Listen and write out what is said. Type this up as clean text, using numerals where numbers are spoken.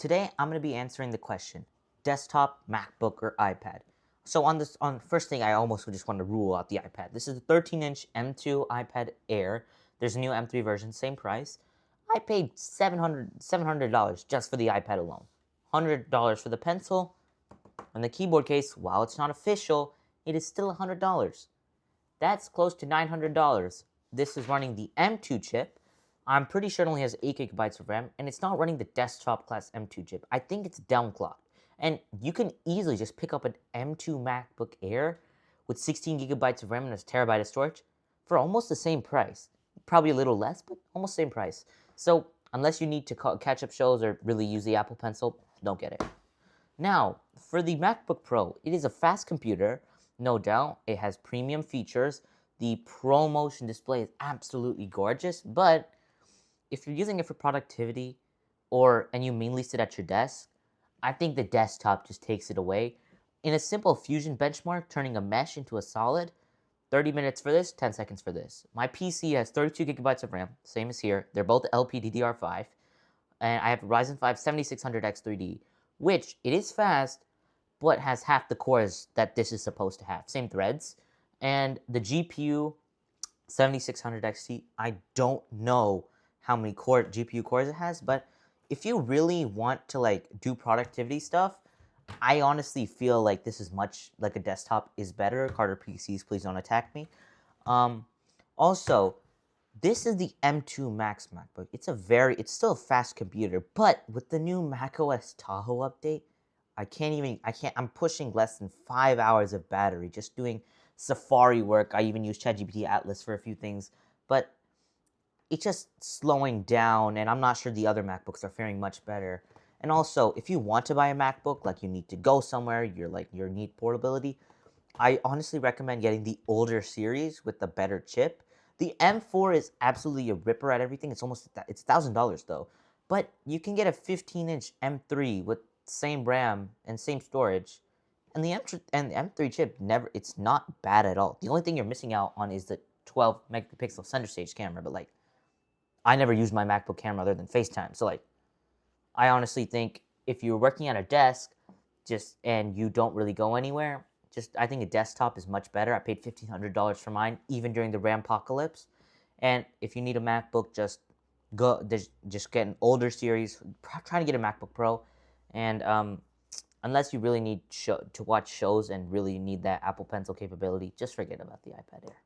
Today I'm going to be answering the question, desktop, MacBook, or iPad. So on first thing, I almost just want to rule out the iPad. This is a 13-inch M2 iPad Air. There's a new M3 version, same price. I paid $700 just for the iPad alone. $100 for the pencil, and the keyboard case, while it's not official, it is still $100. That's close to $900. This is running the M2 chip. I'm pretty sure it only has 8 gigabytes of RAM, and it's not running the desktop class M2 chip. I think it's downclocked. And you can easily just pick up an M2 MacBook Air with 16 gigabytes of RAM and a terabyte of storage for almost the same price. Probably a little less, but almost the same price. So unless you need to catch up shows or really use the Apple Pencil, don't get it. Now, for the MacBook Pro, it is a fast computer, no doubt. It has premium features. The ProMotion display is absolutely gorgeous, but if you're using it for productivity and you mainly sit at your desk, I think the desktop just takes it away. In a simple fusion benchmark, turning a mesh into a solid, 30 minutes for this, 10 seconds for this. My PC has 32 gigabytes of RAM, same as here. They're both LPDDR5. And I have Ryzen 5 7600X3D, which it is fast, but has half the cores that this is supposed to have. Same threads. And the GPU 7600XT, I don't know how many GPU cores it has, but if you really want to do productivity stuff, I honestly feel like this is much like a desktop is better. Carter PCs, please don't attack me. Also, this is the M2 Max MacBook. It's still a fast computer, but with the new macOS Tahoe update, I'm pushing less than 5 hours of battery just doing Safari work. I even use ChatGPT Atlas for a few things, but it's just slowing down, and I'm not sure the other MacBooks are faring much better. And also, if you want to buy a MacBook, like you need to go somewhere, you need portability, I honestly recommend getting the older series with the better chip. The M4 is absolutely a ripper at everything. It's $1,000 though, but you can get a 15-inch M3 with same RAM and same storage, and the M3 chip it's not bad at all. The only thing you're missing out on is the 12 megapixel center stage camera, but I never used my MacBook camera other than FaceTime. So I honestly think if you're working at a desk and you don't really go anywhere, I think a desktop is much better. I paid $1,500 for mine, even during the Rampocalypse. And if you need a MacBook, just get an older series. Try to get a MacBook Pro. And unless you really need to watch shows and really need that Apple Pencil capability, just forget about the iPad Air.